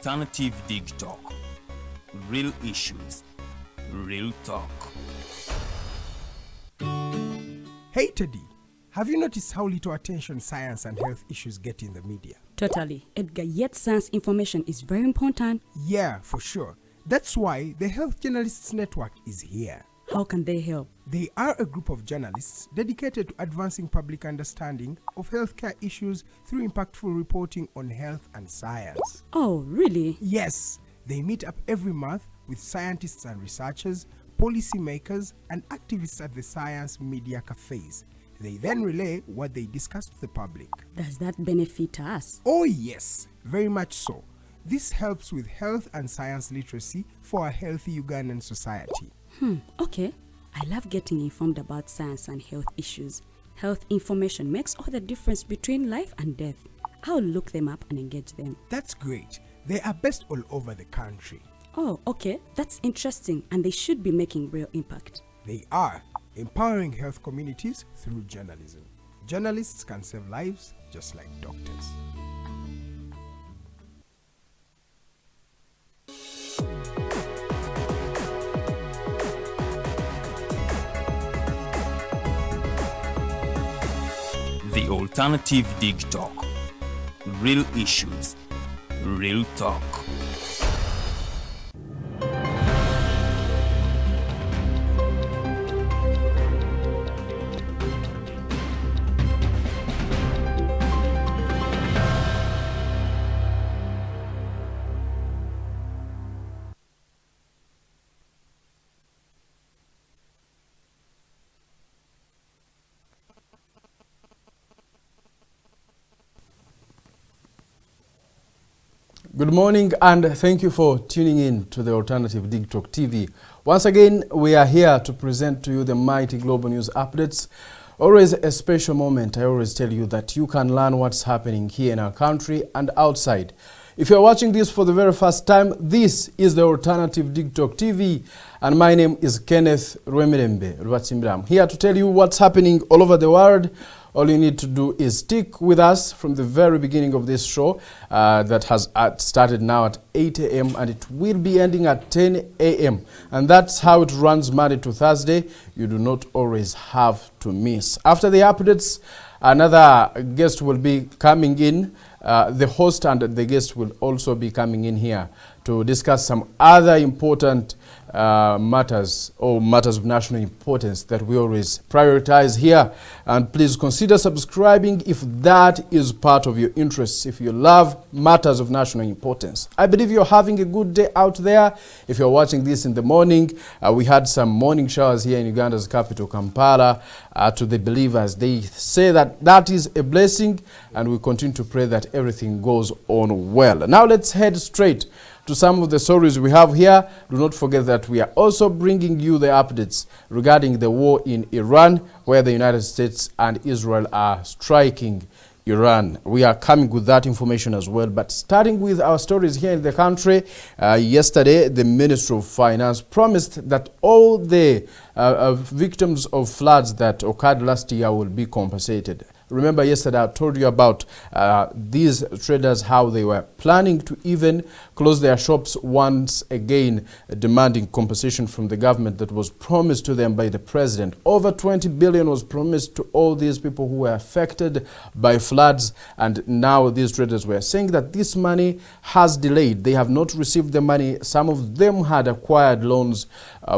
Alternative Dig Talk. Real issues, real talk. Hey Teddy, have you noticed how little attention science and health issues get in the media? Totally, Edgar, yet science information is very important. Yeah, for sure. That's why the Health Journalists Network is here. How can they help? They are a group of journalists dedicated to advancing public understanding of healthcare issues through impactful reporting on health and science. Oh, really? Yes, they meet up every month with scientists and researchers, policymakers, and activists at the science media cafes. They then relay what they discuss to the public. Does that benefit us? Oh yes, very much so. This helps with health and science literacy for a healthy Ugandan society. Okay. I love getting informed about science and health issues. Health information makes all the difference between life and death. I'll look them up and engage them. That's great. They are based all over the country. Oh, okay. That's interesting, and they should be making real impact. They are empowering health communities through journalism. Journalists can save lives just like doctors. The Alternative Dig Talk. Real issues, real talk. Good morning and thank you for tuning in to the Alternative Dig Talk TV. Once again, we are here to present to you the mighty global news updates. Always a special moment. I always tell you that you can learn what's happening here in our country and outside. If you're watching this for the very first time, this is the Alternative Dig Talk TV and my name is Kenneth Rwemirembe. I'm here to tell you what's happening all over the world. All you need to do is stick with us from the very beginning of this show that has started now at 8 a.m. and it will be ending at 10 a.m. And that's how it runs Monday to Thursday. You do not always have to miss. After the updates, another guest will be coming in. The host and the guest will also be coming in here to discuss some other important matters or matters of national importance that we always prioritize here. And please consider subscribing if that is part of your interests, if you love matters of national importance. I believe you're having a good day out there. If you're watching this in the morning, we had some morning showers here in Uganda's capital, Kampala, to the believers. They say that that is a blessing, and we continue to pray that everything goes on well. Now let's head straight to some of the stories we have here. Do not forget that we are also bringing you the updates regarding the war in Iran, where the United States and Israel are striking Iran. We are coming with that information as well. But starting with our stories here in the country, yesterday the Ministry of Finance promised that all the victims of floods that occurred last year will be compensated. Remember yesterday I told you about these traders, how they were planning to even close their shops once again, demanding compensation from the government that was promised to them by the president. Over 20 billion was promised to all these people who were affected by floods, and now these traders were saying that this money has delayed. They have not received the money. Some of them had acquired loans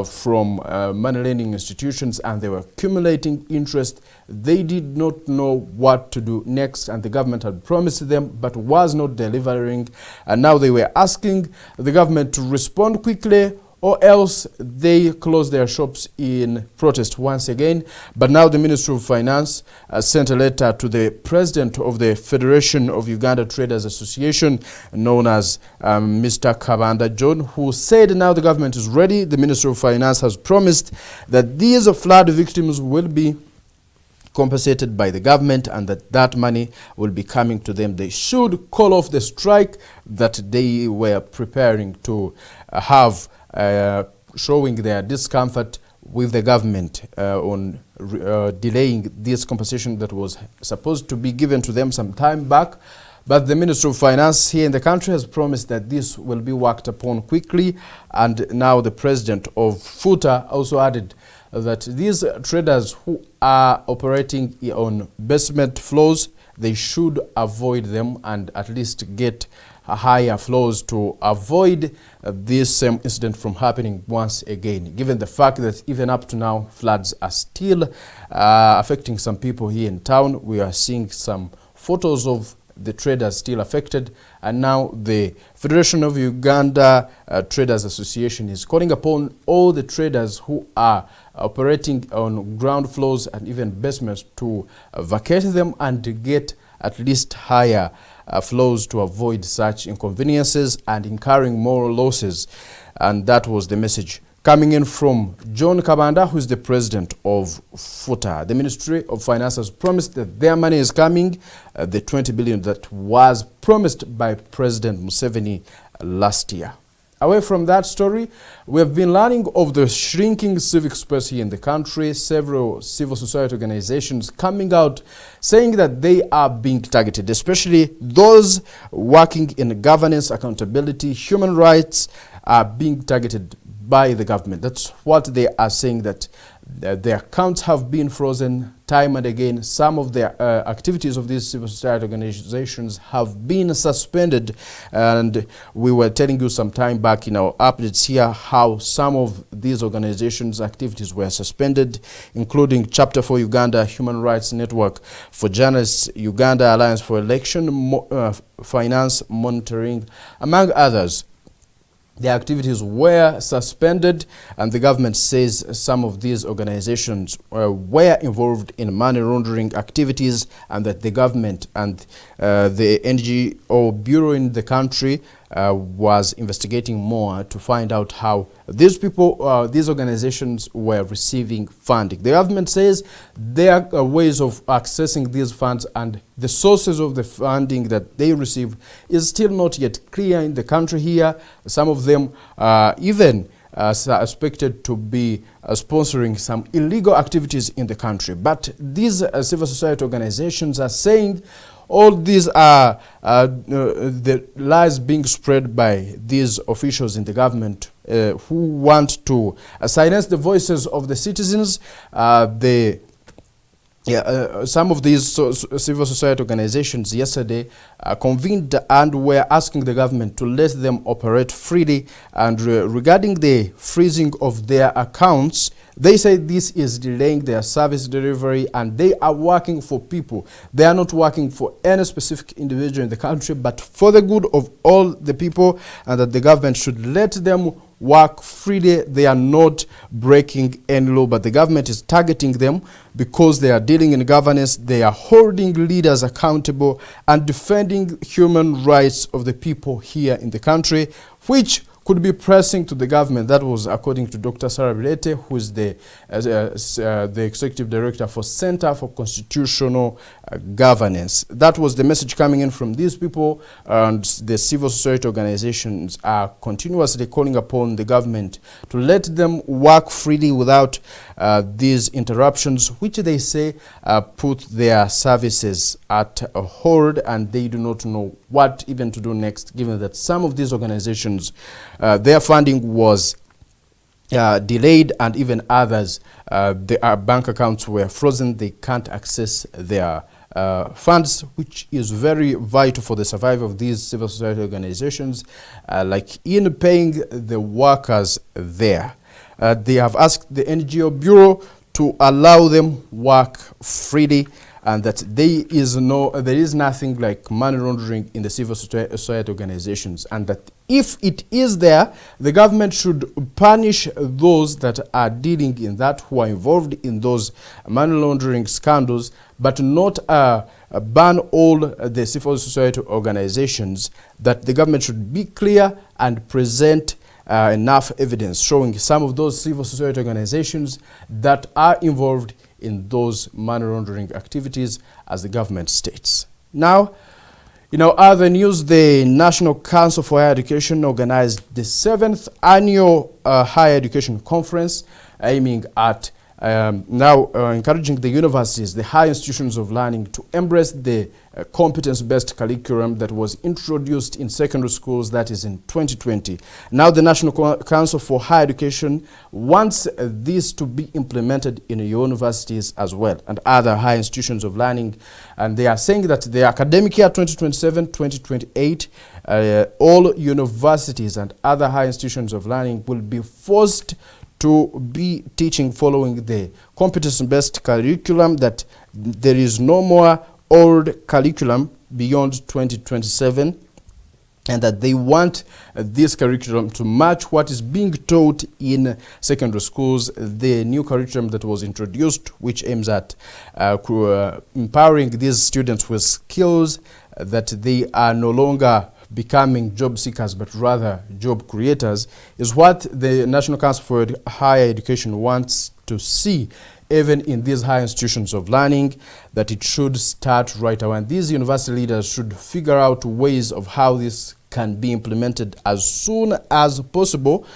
from money lending institutions and they were accumulating interest. They did not know what to do next, and the government had promised them but was not delivering, and now they were asking the government to respond quickly or else they close their shops in protest once again. But now the Ministry of Finance sent a letter to the president of the Federation of Uganda Traders Association, known as Mr. Kabanda John, who said now the government is ready. The Ministry of Finance has promised that these flood victims will be compensated by the government and that money will be coming to them. They should call off the strike that they were preparing to have, showing their discomfort with the government on delaying this compensation that was supposed to be given to them some time back. But the Ministry of Finance here in the country has promised that this will be worked upon quickly. And now the president of FUTA also added that these traders who are operating on basement floors, they should avoid them and at least get higher floors to avoid this same incident from happening once again, given the fact that even up to now floods are still affecting some people here in town. We are seeing some photos of the traders still affected, and now the Federation of Uganda Traders Association is calling upon all the traders who are operating on ground floors and even basements to vacate them and to get at least higher floors to avoid such inconveniences and incurring more losses. And that was the message coming in from John Kabanda, who is the president of FUTA. The Ministry of Finance has promised that their money is coming, the 20 billion that was promised by President Museveni last year. Away from that story, we have been learning of the shrinking civic space here in the country. Several civil society organizations coming out saying that they are being targeted, especially those working in governance, accountability, human rights are being targeted by the government. That's what they are saying, that their accounts have been frozen time and again. Some of their activities of these civil society organizations have been suspended, and we were telling you some time back in our updates here how some of these organizations' activities were suspended, including Chapter for Uganda, Human Rights Network for Journalists, Uganda Alliance for Election Finance Monitoring, among others. The activities were suspended, and the government says some of these organizations were involved in money laundering activities, and that the government and the NGO bureau in the country was investigating more to find out how these people, these organizations were receiving funding. The government says there are ways of accessing these funds, and the sources of the funding that they receive is still not yet clear in the country here. Some of them even suspected to be sponsoring some illegal activities in the country. But these civil society organizations are saying all these are the lies being spread by these officials in the government who want to silence the voices of the citizens. Some of these civil society organizations yesterday convened and were asking the government to let them operate freely. And regarding the freezing of their accounts, they say this is delaying their service delivery, and they are working for people. They are not working for any specific individual in the country, but for the good of all the people, and that the government should let them work freely. They are not breaking any law, but the government is targeting them because they are dealing in governance. They are holding leaders accountable and defending human rights of the people here in the country, which could be pressing to the government. That was according to Dr. Sarah Bilete, who is the Executive Director for Center for Constitutional Governance. That was the message coming in from these people, and the civil society organizations are continuously calling upon the government to let them work freely without these interruptions, which they say put their services at a hold, and they do not know what even to do next, given that some of these organizations, their funding was delayed, and even others, their bank accounts were frozen. They can't access their funds, which is very vital for the survival of these civil society organizations, like in paying the workers there. They have asked the NGO Bureau to allow them work freely, and that there is nothing like money laundering in the civil society organizations, and that if it is there, the government should punish those that are dealing in that, who are involved in those money laundering scandals, but not ban all the civil society organizations. That the government should be clear and present enough evidence showing some of those civil society organizations that are involved in those money laundering activities, as the government states. Now, in our other news, the National Council for Higher Education organized the 7th Annual Higher Education Conference, aiming at now encouraging the universities, the higher institutions of learning to embrace the competence-based curriculum that was introduced in secondary schools, that is in 2020. Now the National Council for Higher Education wants this to be implemented in universities as well and other higher institutions of learning. And they are saying that the academic year 2027-2028, all universities and other higher institutions of learning will be forced to be teaching following the competence-based curriculum, that there is no more old curriculum beyond 2027, and that they want this curriculum to match what is being taught in secondary schools, the new curriculum that was introduced, which aims at empowering these students with skills that they are no longer becoming job seekers but rather job creators, is what the National Council for Higher Education wants to see even in these high institutions of learning, that it should start right away. And these university leaders should figure out ways of how this can be implemented as soon as possible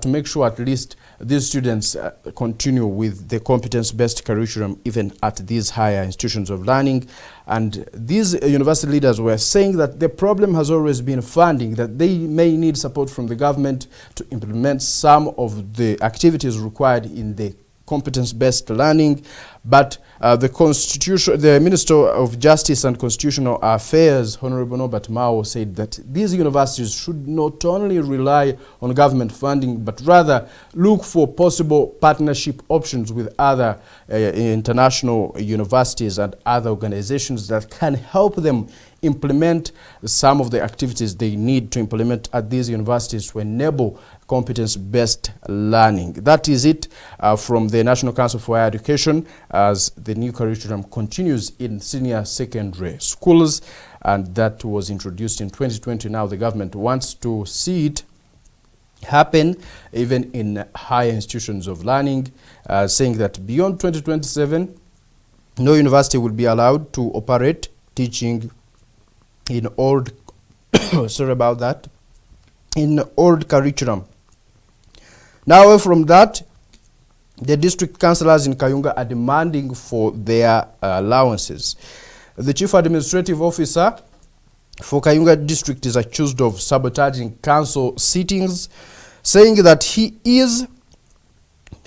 to make sure at least these students continue with the competence-based curriculum even at these higher institutions of learning. And these university leaders were saying that the problem has always been funding, that they may need support from the government to implement some of the activities required in the competence-based learning, but the Minister of Justice and Constitutional Affairs, Honorable Norbert Mao, said that these universities should not only rely on government funding, but rather look for possible partnership options with other international universities and other organizations that can help them implement some of the activities they need to implement at these universities to enable competence-based learning. That is it from the National Council for Higher Education as the new curriculum continues in senior secondary schools, and that was introduced in 2020. Now the government wants to see it happen even in higher institutions of learning, saying that beyond 2027, no university will be allowed to operate teaching in old sorry about that, in old curriculum. Now away from that, the district councillors in Kayunga are demanding for their allowances. The chief administrative officer for Kayunga district is accused of sabotaging council sittings, saying that he is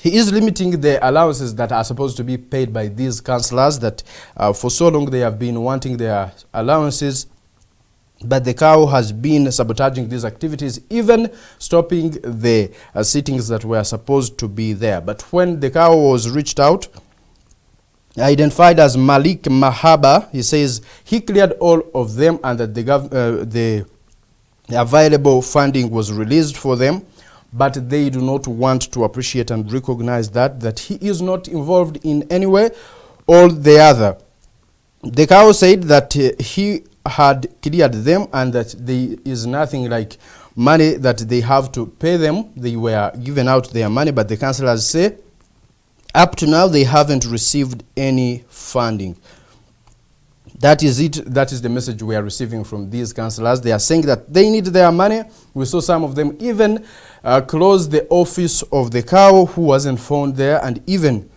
limiting the allowances that are supposed to be paid by these councillors, that for so long they have been wanting their allowances, but the cow has been sabotaging these activities, even stopping the sittings that were supposed to be there. But when the cow was reached out, identified as Malik Mahaba, he says he cleared all of them and that the available funding was released for them, but they do not want to appreciate and recognize that he is not involved in any way or the other. The cow said that he had cleared them and that there is nothing like money that they have to pay them. They were given out their money, but the councillors say up to now they haven't received any funding. That is it. That is the message we are receiving from these councillors. They are saying that they need their money. We saw some of them even close the office of the cow who wasn't found there, and even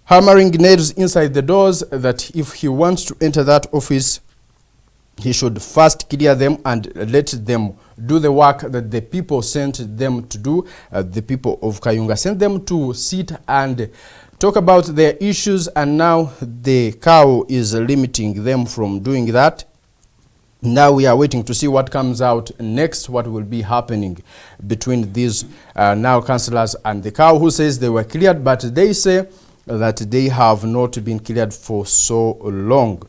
hammering nails inside the doors, that if he wants to enter that office, he should first clear them and let them do the work that the people sent them to do. The people of Kayunga sent them to sit and talk about their issues, and now the cow is limiting them from doing that. Now we are waiting to see what comes out next, what will be happening between these now councillors and the cow, who says they were cleared, but they say that they have not been cleared for so long.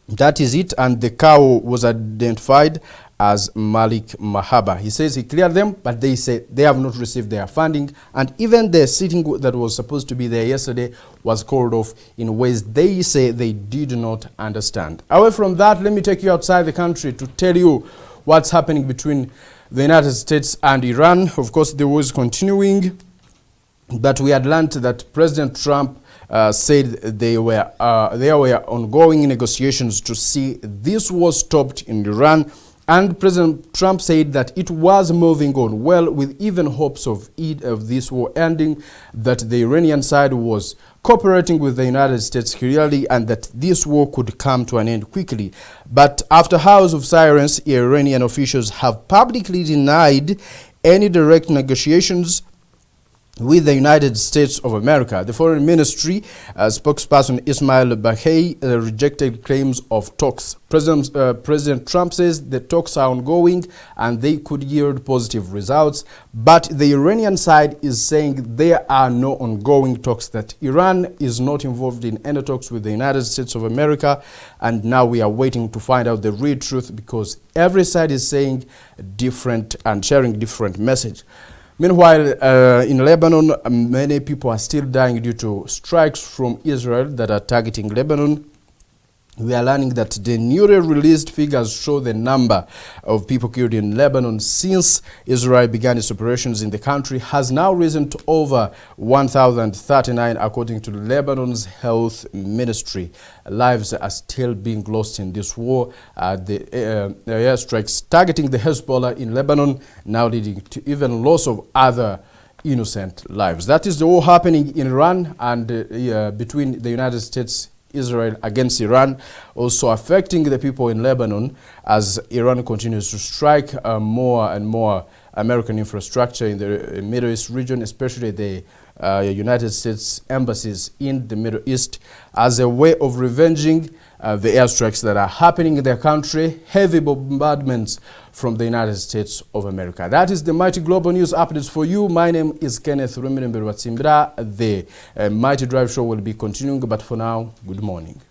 That is it, and the cow was identified as Malik Mahaba. He says he cleared them, but they say they have not received their funding, and even the sitting that was supposed to be there yesterday was called off in ways they say they did not understand. Away from that, let me take you outside the country to tell you what's happening between the United States and Iran. Of course, the war is continuing, but we had learned that President Trump said there were ongoing negotiations to see this war stopped in Iran, And President Trump said that it was moving on well, with even hopes of this war ending, that the Iranian side was cooperating with the United States clearly, and that this war could come to an end quickly. But after hours of silence, Iranian officials have publicly denied any direct negotiations with the United States of America. The Foreign Ministry spokesperson Ismail Baghei rejected claims of talks. President Trump says the talks are ongoing and they could yield positive results, but the Iranian side is saying there are no ongoing talks, that Iran is not involved in any talks with the United States of America, and now we are waiting to find out the real truth, because every side is saying different and sharing different message. Meanwhile, in Lebanon, many people are still dying due to strikes from Israel that are targeting Lebanon. We are learning that the newly released figures show the number of people killed in Lebanon since Israel began its operations in the country has now risen to over 1,039, according to Lebanon's health ministry. Lives are still being lost in this war. The airstrikes targeting the Hezbollah in Lebanon now leading to even loss of other innocent lives. That is the war happening in Iran and between the United States, Israel against Iran, also affecting the people in Lebanon as Iran continues to strike more and more American infrastructure in the Middle East region, especially the United States embassies in the Middle East, as a way of revenging the airstrikes that are happening in their country, heavy bombardments from the United States of America. That is the Mighty Global News Updates for you. My name is Kenneth Rumirimberwatsimbira. The Mighty Drive Show will be continuing, but for now, good morning.